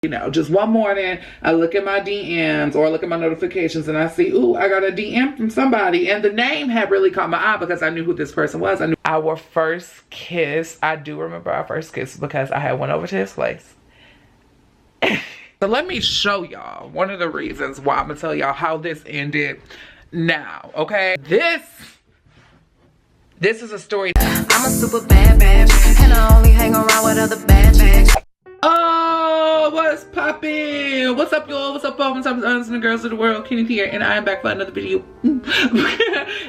You know, just one morning, I look at my DMs or look at my notifications and I see, ooh, I got a DM from somebody. And the name had really caught my eye because I knew who this person was. I knew our first kiss. I do remember our first kiss because I had went over to his place. So let me show y'all one of the reasons why I'm going to tell y'all how this ended now, okay? This is a story. I'm a super bad bitch and I only hang around with other bad chicks. Oh, what's poppin'? What's up, y'all? What's up, all? What's up, and the girls of the world? Kenneth here, and I am back for another video.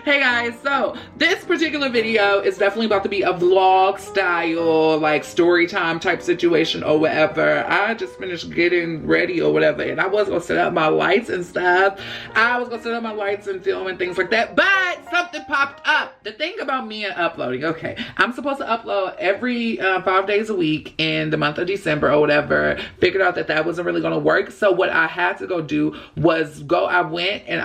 Hey guys, so this particular video is definitely about to be a vlog style, like story time type situation or whatever. I just finished getting ready or whatever, and I was gonna set up my lights and stuff. I was gonna set up my lights and film and things like that, but something popped up. The thing about me and uploading, okay, I'm supposed to upload every 5 days a week in the month of December or whatever. Figured out that that wasn't really gonna work, so what I had to go do was I went and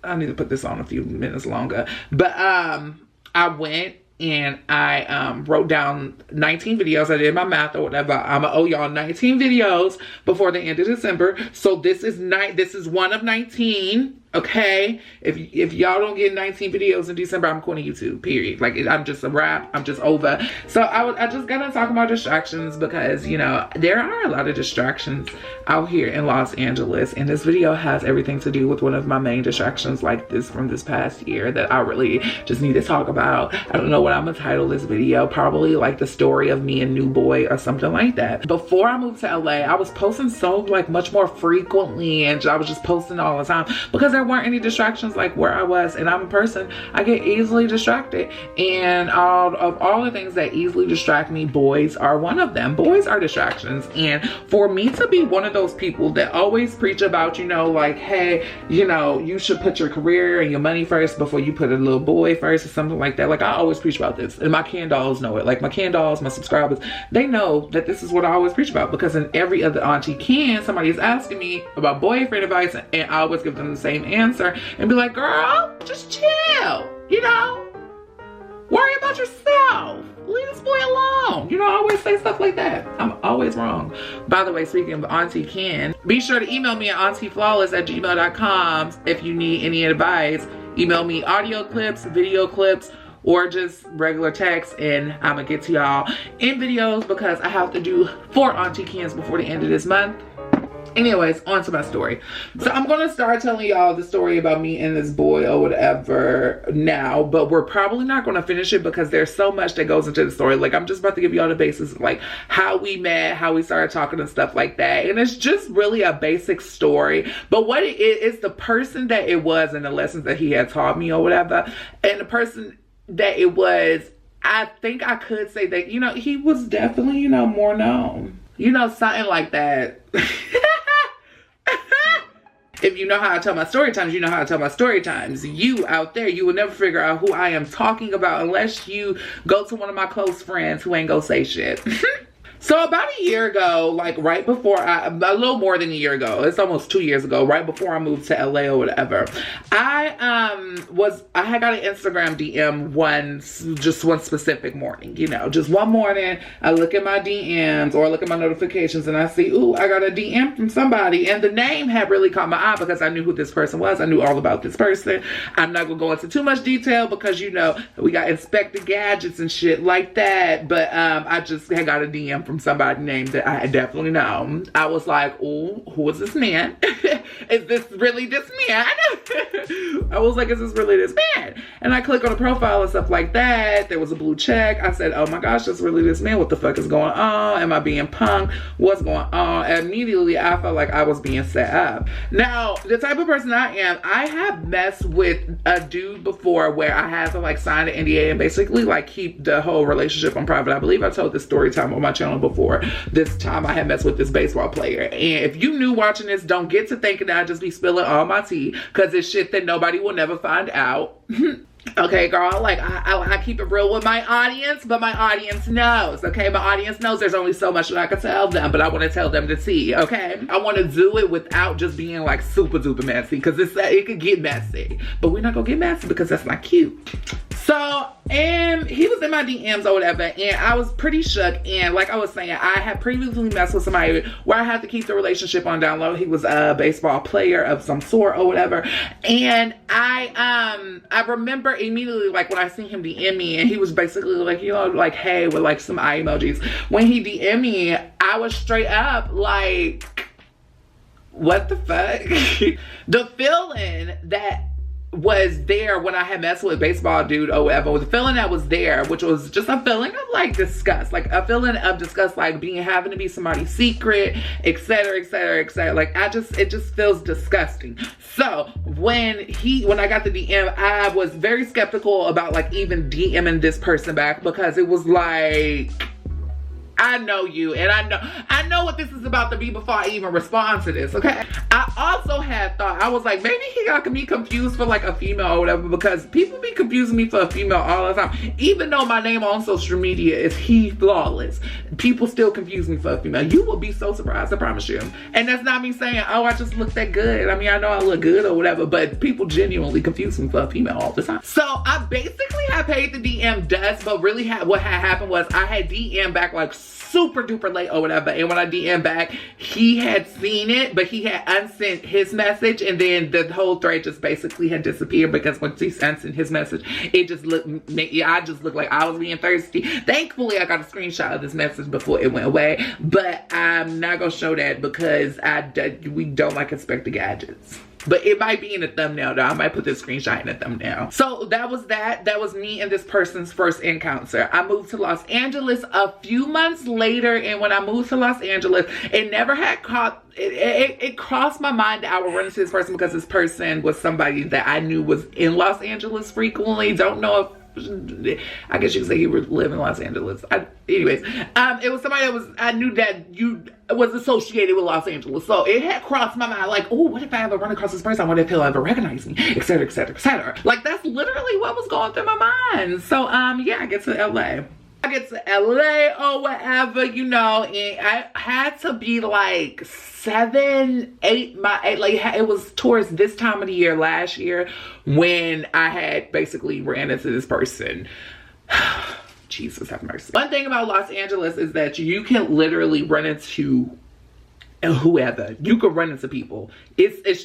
I need to put this on a few minutes longer, but I went and I wrote down 19 videos. I did my math or whatever. I'm gonna owe y'all 19 videos before the end of December. So this is one of 19. Okay, if y'all don't get 19 videos in December, I'm quitting YouTube, period. Like, I'm just a wrap. I'm just over. So I just gotta talk about distractions because, you know, there are a lot of distractions out here in Los Angeles, and this video has everything to do with one of my main distractions like this from this past year that I really just need to talk about. I don't know what I'm gonna title this video, probably like the story of me and new boy or something like that. Before I moved to LA, I was posting so like much more frequently, and I was just posting all the time because there weren't any distractions like where I was, and I'm a person, I get easily distracted, and all the things that easily distract me, boys are one of them. Boys are distractions, and for me to be one of those people that always preach about, you know, like, hey, you know, you should put your career and your money first before you put a little boy first or something like that. Like, I always preach about this, and my KenDolls know it. Like, my KenDolls, my subscribers, they know that this is what I always preach about, because in every other auntie somebody is asking me about boyfriend advice, and I always give them the same answer and be like, girl, just chill, you know, worry about yourself, leave this boy alone. You know, I always say stuff like that. I'm always wrong. By the way, speaking of Auntie Ken, be sure to email me at auntieFlawless@gmail.com if you need any advice. Email me audio clips, video clips, or just regular text, and I'm gonna get to y'all in videos because I have to do 4 Auntie Kens before the end of this month. Anyways, on to my story. So I'm gonna start telling y'all the story about me and this boy or whatever now, but we're probably not gonna finish it because there's so much that goes into the story. Like, I'm just about to give y'all the basis of like how we met, how we started talking and stuff like that. And it's just really a basic story. But what it is the person that it was and the lessons that he had taught me or whatever. And the person that it was, I think I could say that, you know, he was definitely, you know, more known. You know, something like that. If you know how I tell my story times, you know how I tell my story times. You out there, you will never figure out who I am talking about unless you go to one of my close friends who ain't gonna say shit. So about a year ago, like right before a little more than a year ago, it's almost 2 years ago, right before I moved to LA or whatever, I had got an Instagram DM just one specific morning, you know, just one morning, I look at my DMs or look at my notifications and I see, ooh, I got a DM from somebody, and the name had really caught my eye because I knew who this person was. I knew all about this person. I'm not gonna go into too much detail because, you know, we got Inspector Gadgets and shit like that, but I just had got a DM from somebody named that I had definitely known. I was like, oh, who is this man? Is this really this man? I was like, is this really this man? And I click on the profile and stuff like that. There was a blue check. I said, oh my gosh, that's really this man. What the fuck is going on? Am I being punked? What's going on? And immediately I felt like I was being set up. Now, the type of person I am, I have messed with a dude before where I had to like sign an NDA and basically like keep the whole relationship on private. I believe I told this story time on my channel before. This time I had messed with this baseball player. And if you knew watching this, don't get to thinking that I just be spilling all my tea because it's shit that nobody will never find out. Okay, girl, like I keep it real with my audience, but my audience knows, okay? My audience knows there's only so much that I can tell them, but I want to tell them the tea, okay? I want to do it without just being like super duper messy because it could get messy, but we're not gonna get messy because that's not cute. So And he was in my DMs or whatever, and I was pretty shook. And like I was saying, I had previously messed with somebody where I had to keep the relationship on down low. He was a baseball player of some sort or whatever. And I remember immediately, like when I seen him DM me, and he was basically like, you know, like, hey, with like some eye emojis. When he DM'd me, I was straight up like, what the fuck? The feeling that was there when I had messed with a baseball dude or whatever, was the feeling that was there, which was just a feeling of like disgust, like a feeling of disgust, like having to be somebody's secret, etc, etc, etc. Like it just feels disgusting. So when I got the DM, I was very skeptical about like even DMing this person back, because it was like, I know you, and I know what this is about to be before I even respond to this, okay? I also had thought, I was like, maybe he got me confused for like a female or whatever, because people be confusing me for a female all the time. Even though my name on social media is HeFlawless, people still confuse me for a female. You will be so surprised, I promise you. And that's not me saying, oh, I just look that good. I mean, I know I look good or whatever, but people genuinely confuse me for a female all the time. So I basically had paid the DM dust, but really what had happened was I had DM back like super duper late or whatever, and when I DM back, he had seen it, but he had unsent his message, and then the whole thread just basically had disappeared, because once he unsent his message, it just looked, I just looked like I was being thirsty. Thankfully, I got a screenshot of this message before it went away, but I'm not gonna show that because we don't like Inspector Gadgets. But it might be in the thumbnail though. I might put this screenshot in the thumbnail. So that was that. That was me and this person's first encounter. I moved to Los Angeles a few months later, and when I moved to Los Angeles, it never had it crossed my mind that I would run into this person, because this person was somebody that I knew was in Los Angeles frequently. Don't know if, I guess you could say he would live in Los Angeles. Anyways, it was somebody that I knew that you was associated with Los Angeles. So it had crossed my mind like, oh, what if I ever run across this person? I wonder if he'll ever recognize me, etc, etc, etc. Like that's literally what was going through my mind. So yeah, I get to LA. I get to LA or whatever, you know, and I had to be like 7, 8, like it was towards this time of the year last year when I had basically ran into this person. Jesus have mercy. One thing about Los Angeles is that you can literally run into whoever. You could run into people. It's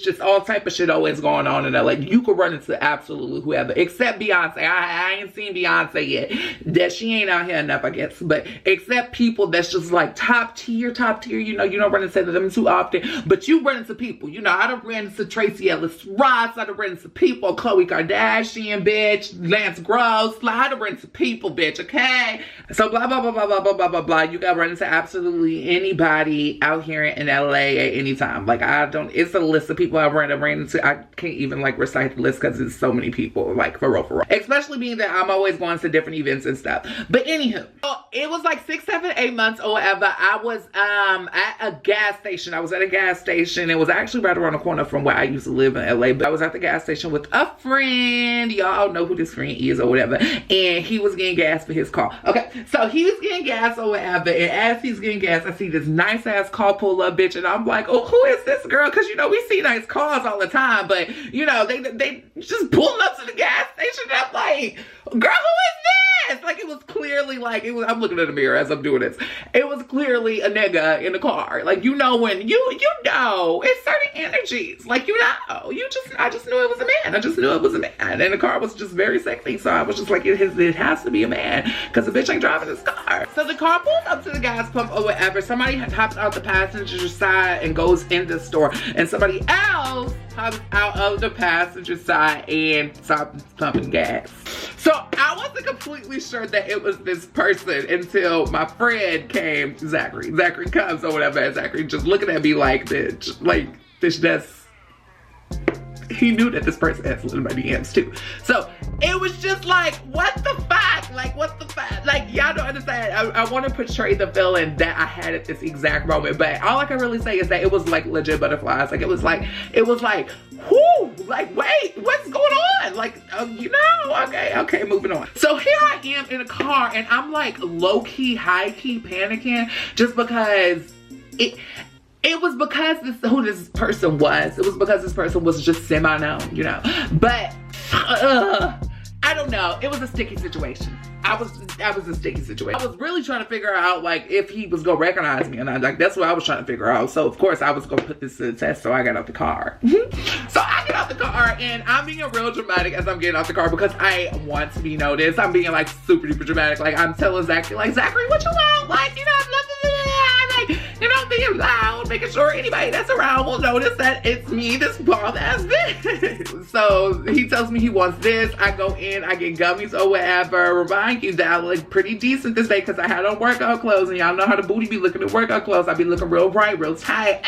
just all type of shit always going on in LA. You could run into absolutely whoever, except Beyonce. I ain't seen Beyonce yet. That she ain't out here enough, I guess. But except people that's just like top tier, you know, you don't run into them too often, but you run into people. You know, I done ran into Tracy Ellis Ross, I done ran into people, Khloe Kardashian, bitch, Lance Gross, I done ran into people, bitch, okay? So blah, blah, blah, blah, blah, blah, blah, blah, blah. You gotta run into absolutely anybody out here in LA at any time. Like it's a list of people I've ran into. I can't even like recite the list because it's so many people, like for real. Especially being that I'm always going to different events and stuff. But anywho, it was like 6, 7, 8 months or whatever. I was at a gas station. I was at a gas station. It was actually right around the corner from where I used to live in LA. But I was at the gas station with a friend. Y'all know who this friend is or whatever. And he was getting gas for his car. Okay, so he was getting gas or whatever. And as he's getting gas, I see this nice ass car pull up, bitch, and I'm like, oh, who is this girl? Because you know we see nice cars all the time, but you know they just pulling up to the gas station, and I'm like, girl, who is this? Like it was clearly like I'm looking in the mirror as I'm doing this. It was clearly a nigga in the car. Like you know when you know it's certain energies. Like you know, I just knew it was a man. I just knew it was a man, and the car was just very sexy. So I was just like, it has to be a man because the bitch ain't driving this car. So the car pulls up to the gas pump or whatever. Somebody hops out the passenger side and goes in the store, and somebody else hops out of the passenger side and stops pumping gas. So I wasn't completely sure that it was this person until my friend came, Zachary comes or whatever, and Zachary just looking at me like, bitch, that's, he knew that this person had slid in my DMs too. So it was just like, what the fuck? Like, what the fuck? Like, y'all don't understand. I want to portray the feeling that I had at this exact moment, but all I can really say is that it was like legit butterflies. Like, it was like, whoo, like, wait, what's going on? Like, you know, okay, moving on. So here I am in a car, and I'm like low-key, high-key panicking just because it was because who this person was. It was because this person was just semi-known, you know. But I don't know. It was a sticky situation. I was a sticky situation. I was really trying to figure out like if he was gonna recognize me, and that's what I was trying to figure out. So of course I was gonna put this to the test. So I got out the car. So I get out the car, and I'm being real dramatic as I'm getting out the car because I want to be noticed. I'm being like super duper dramatic. Like I'm telling Zachary, like, Zachary, what you want? Like, you know, like, you know, being loud, making sure anybody that's around will notice that it's me, this bald ass bitch. So he tells me he wants this. I go in, I get gummies or whatever. Remind you that I look pretty decent this day because I had on workout clothes, and y'all know how the booty be looking in workout clothes. I be looking real bright, real tight.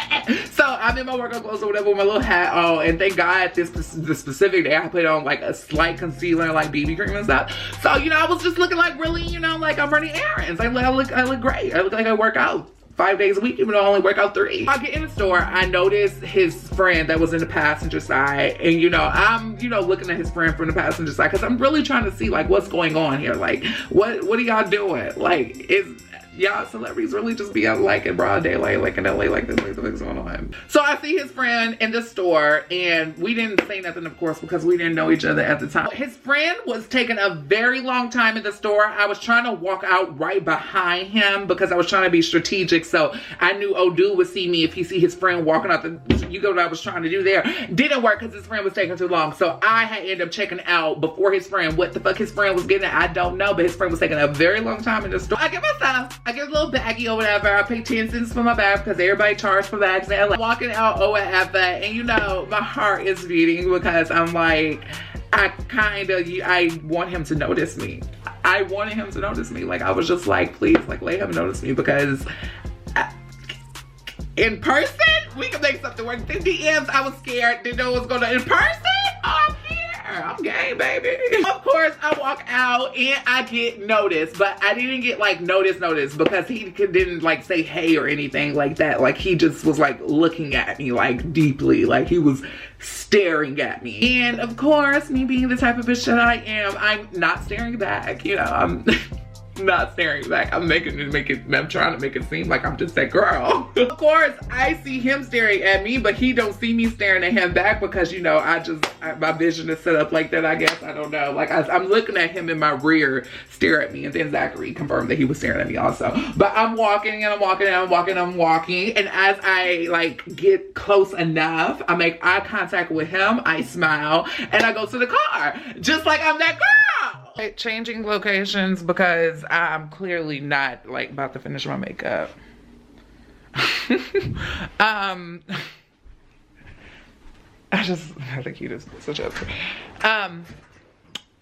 So I'm in my workout clothes or whatever with my little hat on, and thank God this specific day I put on like a slight concealer, like BB cream and stuff. So, you know, I was just looking like really, you know, like I'm running errands. I look great. I look like I work out 5 days a week, even though I only work out 3. I get in the store, I notice his friend that was in the passenger side, and you know, I'm, you know, looking at his friend from the passenger side because I'm really trying to see like what's going on here. Like, what are y'all doing? Like, is y'all celebrities really just be out like in broad daylight, like in LA, like this, like what's going on? So I see his friend in the store, and we didn't say nothing, of course, because we didn't know each other at the time. His friend was taking a very long time in the store. I was trying to walk out right behind him because I was trying to be strategic. So I knew Odu would see me if he see his friend walking out the, you go what I was trying to do there. Didn't work because his friend was taking too long. So I had ended up checking out before his friend. What the fuck his friend was getting at, I don't know, but his friend was taking a very long time in the store. I get my stuff. I get a little baggie or whatever. I pay 10 cents for my bag because everybody charged for bags in LA. Walking out or whatever, and you know, my heart is beating because I'm like, I want him to notice me. I wanted him to notice me. Like, I was just like, please, like, let him notice me because in person, we can make something work. The DMs, I was scared. Didn't know what was going on. In person, I'm here. I'm game, baby. Of course, I walk out and I get noticed, but I didn't get like notice because he didn't like say hey or anything like that. Like, he just was like looking at me like deeply, like he was staring at me. And of course, me being the type of bitch that I am, I'm not staring back. You know, I'm not staring back. I'm trying to make it seem like I'm just that girl. Of course, I see him staring at me, but he don't see me staring at him back because, you know, my vision is set up like that, I guess. I don't know. Like, I'm looking at him in my rear stare at me, and then Zachary confirmed that he was staring at me also. But I'm walking and I'm walking and I'm walking and I'm walking, and as I like get close enough, I make eye contact with him, I smile, and I go to the car, just like I'm that girl. Changing locations because I'm clearly not like about to finish my makeup. I think he just such a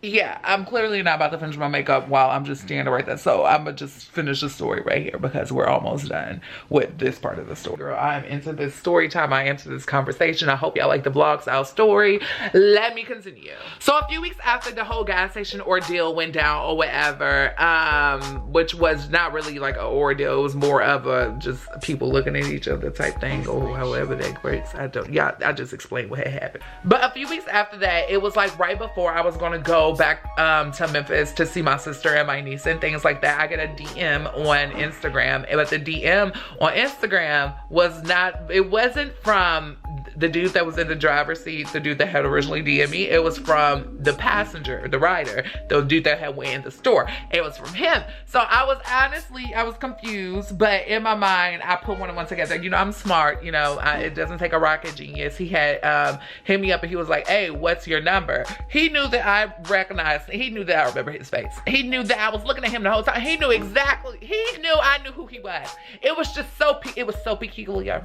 yeah, I'm clearly not about to finish my makeup while I'm just standing right there. So I'm gonna just finish the story right here because we're almost done with this part of the story. Girl, I'm into this story time. I am into this conversation. I hope y'all like the vlog style story. Let me continue. So a few weeks after the whole gas station ordeal went down or whatever, which was not really like an ordeal. It was more of a just people looking at each other type thing, or however that works. I just explained what had happened. But a few weeks after that, it was like right before I was gonna go back to Memphis to see my sister and my niece and things like that. I get a DM on Instagram, but the DM on Instagram wasn't from the dude that was in the driver's seat, the dude that had originally DM'd me. It was from the passenger, the rider, the dude that had went in the store. It was from him. So I was confused, but in my mind, I put one and one together. You know, I'm smart, you know, it doesn't take a rocket genius. He had hit me up and he was like, hey, what's your number? He knew that I remember his face. He knew that I was looking at him the whole time. He knew exactly, I knew who he was. It was just so peculiar.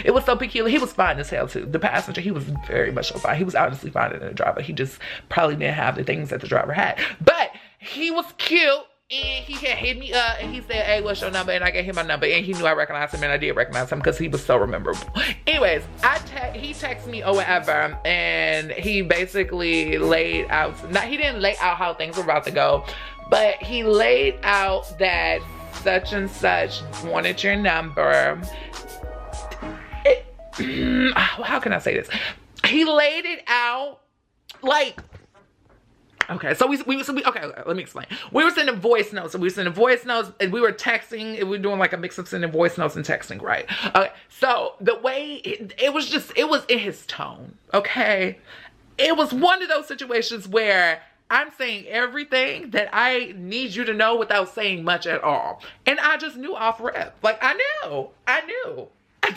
It was so peculiar. He was fine as hell too. The passenger, he was very much so fine. He was honestly finer than the driver. He just probably didn't have the things that the driver had. But he was cute. And he had hit me up and he said, hey, what's your number? And I gave him my number, and he knew I recognized him, and I did recognize him because he was so memorable. Anyways, he texted me or whatever, and he basically laid out, he didn't lay out how things were about to go, but he laid out that such and such wanted your number. How can I say this? He laid it out like, okay, so okay, let me explain. We were sending voice notes, and we were texting, and we were doing like a mix of sending voice notes and texting, right? Okay, so the way, it was in his tone, okay? It was one of those situations where I'm saying everything that I need you to know without saying much at all. And I just knew off rip. Like, I knew. I knew. I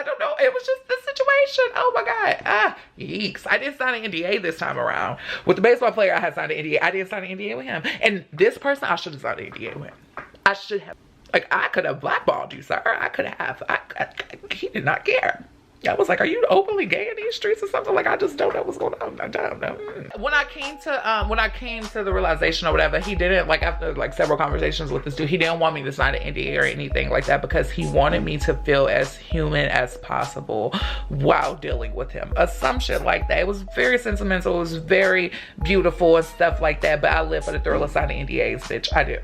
don't know. It was just the situation. Oh my God. Yeeks. I didn't sign an NDA this time around. With the baseball player, I had signed an NDA. I didn't sign an NDA with him. And this person, I should have signed an NDA with him. I should have. Like, I could have blackballed you, sir. I could have. He did not care. I was like, are you openly gay in these streets or something? Like, I just don't know what's going on. I don't know. When I came to the realization or whatever, he didn't, like, after like several conversations with this dude, he didn't want me to sign an NDA or anything like that because he wanted me to feel as human as possible while dealing with him. Some shit like that. It was very sentimental. It was very beautiful and stuff like that. But I live for the thrill of signing NDAs, bitch. I do.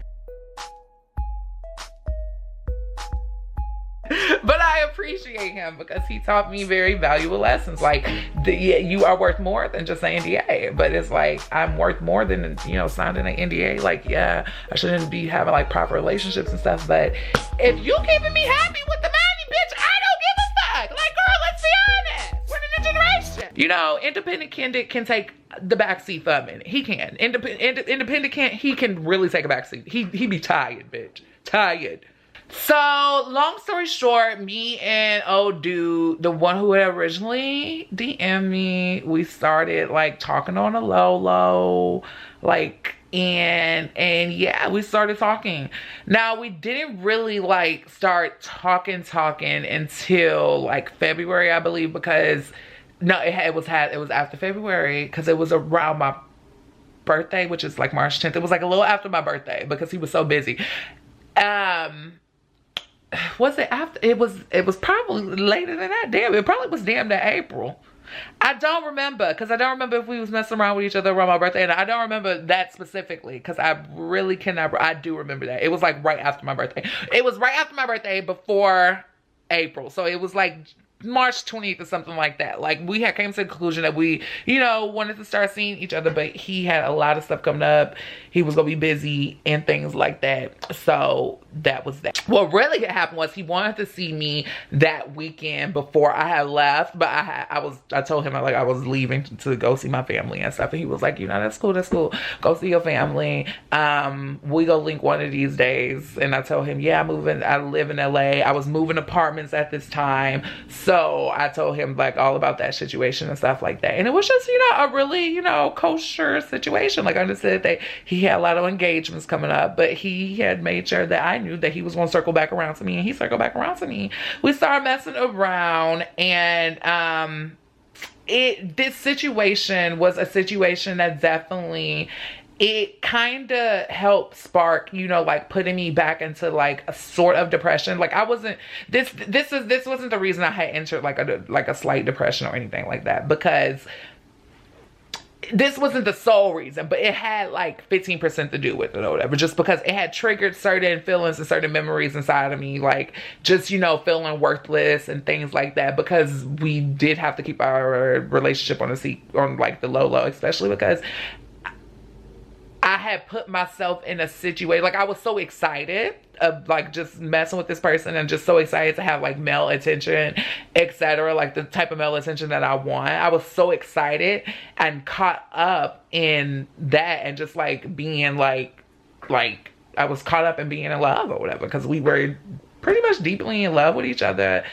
But I appreciate him because he taught me very valuable lessons. Like, yeah, you are worth more than just an NDA. But it's like, I'm worth more than, you know, signing an NDA. Like, yeah, I shouldn't be having like proper relationships and stuff. But if you keeping me happy with the money, bitch, I don't give a fuck. Like, girl, let's be honest. We're in a generation. You know, independent Kenneth can take the backseat for a minute. He can. Independent Kenneth, he can really take a backseat. He be tired, bitch. Tired. So, long story short, me and old dude, the one who had originally DM'd me, we started like talking on a low, like, and yeah, we started talking. Now, we didn't really like start talking until like February, I believe, because no, it was after February because it was around my birthday, which is like March 10th. It was like a little after my birthday because he was so busy. Was it after? It was probably later than that. Damn, it probably was damn near April. I don't remember because I don't remember if we was messing around with each other around my birthday, and I don't remember that specifically because I really cannot. I do remember that it was like right after my birthday. It was right after my birthday before April, so it was like March 20th or something like that. Like, we had came to the conclusion that we, you know, wanted to start seeing each other, but he had a lot of stuff coming up. He was gonna be busy and things like that. So that was that. What really happened was he wanted to see me that weekend before I had left, but I told him I was leaving to go see my family and stuff, and he was like, you know, that's cool, go see your family. We go link one of these days. And I told him, yeah, I live in LA. I was moving apartments at this time. So I told him like all about that situation and stuff like that. And it was just, you know, a really, you know, kosher situation. Like, I understood that he had a lot of engagements coming up, but he had made sure that I knew that he was going to circle back around to me, and he circled back around to me. We started messing around, and this situation was a situation that definitely, it kind of helped spark, you know, like putting me back into like a sort of depression. Like, I wasn't, this wasn't the reason I had entered like a slight depression or anything like that, because this wasn't the sole reason, but it had like 15% to do with it or whatever, just because it had triggered certain feelings and certain memories inside of me, like just, you know, feeling worthless and things like that, because we did have to keep our relationship on like the low, especially because I had put myself in a situation, like I was so excited of like just messing with this person and just so excited to have like male attention, etc. Like the type of male attention that I want. I was so excited and caught up in that, and just like being like I was caught up in being in love or whatever, because we were pretty much deeply in love with each other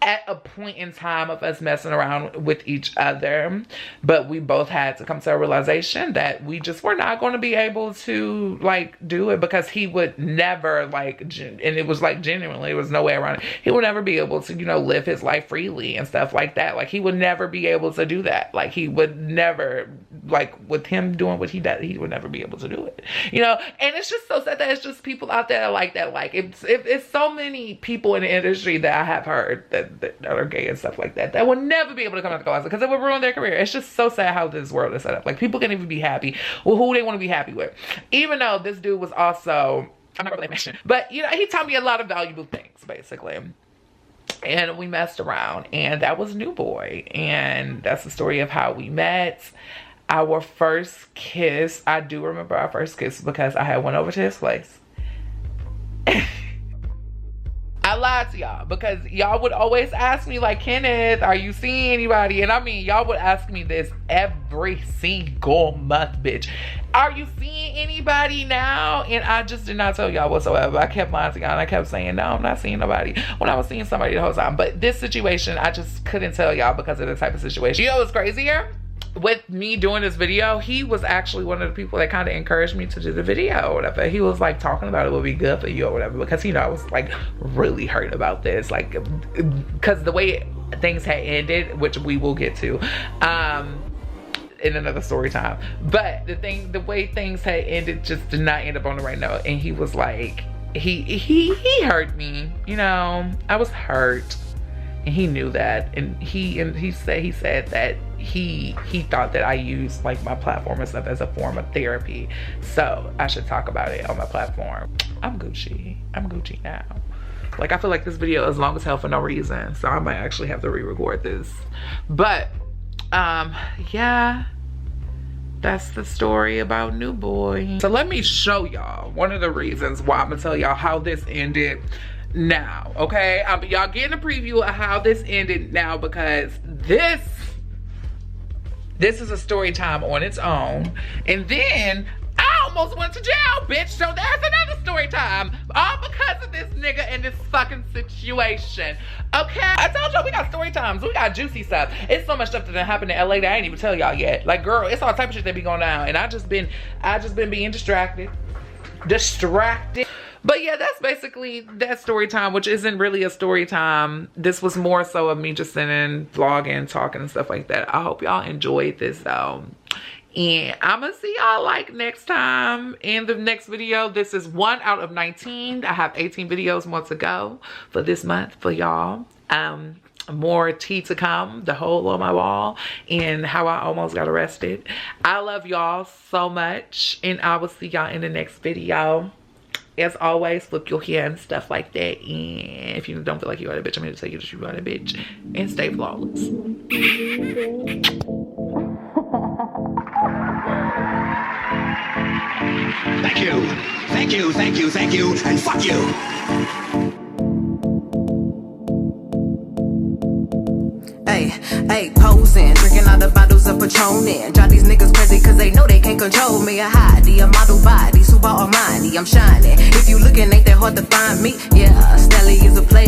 at a point in time of us messing around with each other. But we both had to come to a realization that we just were not going to be able to like do it, because he would never like, and it was like genuinely, there was no way around it, he would never be able to, you know, live his life freely and stuff like that. Like, he would never be able to do that. Like, he would never, like with him doing what he does, he would never be able to do it, you know. And it's just so sad that it's just people out there like that. Like, it's so many people in the industry that I have heard that are gay and stuff like that will never be able to come out the closet because it would ruin their career. It's just so sad how this world is set up. Like, people can't even be happy with who they want to be happy with. Even though this dude was also, I'm not really mentioning, but you know, he taught me a lot of valuable things basically. And we messed around, and that was New Boy, and that's the story of how we met. Our first kiss, I do remember our first kiss because I had went over to his place. I lie to y'all, because y'all would always ask me like, Kenneth, are you seeing anybody? And I mean, y'all would ask me this every single month, bitch. Are you seeing anybody now? And I just did not tell y'all whatsoever. I kept lying to y'all and I kept saying, no, I'm not seeing nobody, when I was seeing somebody the whole time. But this situation, I just couldn't tell y'all because of the type of situation. You know what's crazier? With me doing this video, he was actually one of the people that kind of encouraged me to do the video or whatever. He was like talking about it would be good for you or whatever, because you know, I was like really hurt about this, like, because the way things had ended, which we will get to in another story time, but the way things had ended just did not end up on the right note. And he was like, he hurt me, you know. I was hurt and he knew that, and he said that he thought that I used like my platform and stuff as a form of therapy, so I should talk about it on my platform. I'm Gucci now. Like, I feel like this video is long as hell for no reason, so I might actually have to re-record this. But yeah, that's the story about New Boy. So let me show y'all one of the reasons why I'm gonna tell y'all how this ended now, okay? Y'all getting a preview of how this ended now, because this is a story time on its own. And then I almost went to jail, bitch. So there's another story time, all because of this nigga and this fucking situation. Okay, I told y'all we got story times, we got juicy stuff. It's so much stuff that done happened in LA that I ain't even tell y'all yet. Like, girl, it's all type of shit that be going down, and I just been being distracted. But yeah, that's basically that story time, which isn't really a story time. This was more so of me just sitting, vlogging, talking and stuff like that. I hope y'all enjoyed this though. And I'm gonna see y'all like next time in the next video. This is 1 out of 19. I have 18 videos more to go for this month for y'all. More tea to come, the hole on my wall, and how I almost got arrested. I love y'all so much, and I will see y'all in the next video. As always, flip your hair and stuff like that. And if you don't feel like you are a bitch, I'm here to tell you that you are a bitch. And stay flawless. Thank you. Thank you, thank you, thank you, and fuck you. Hey, posing, drinking all the bottles of Patron. Drive these niggas crazy cause they know they can't control me. A hottie, a model body, super Armani, I'm shining. If you looking, ain't that hard to find me? Yeah, Stelly is a player.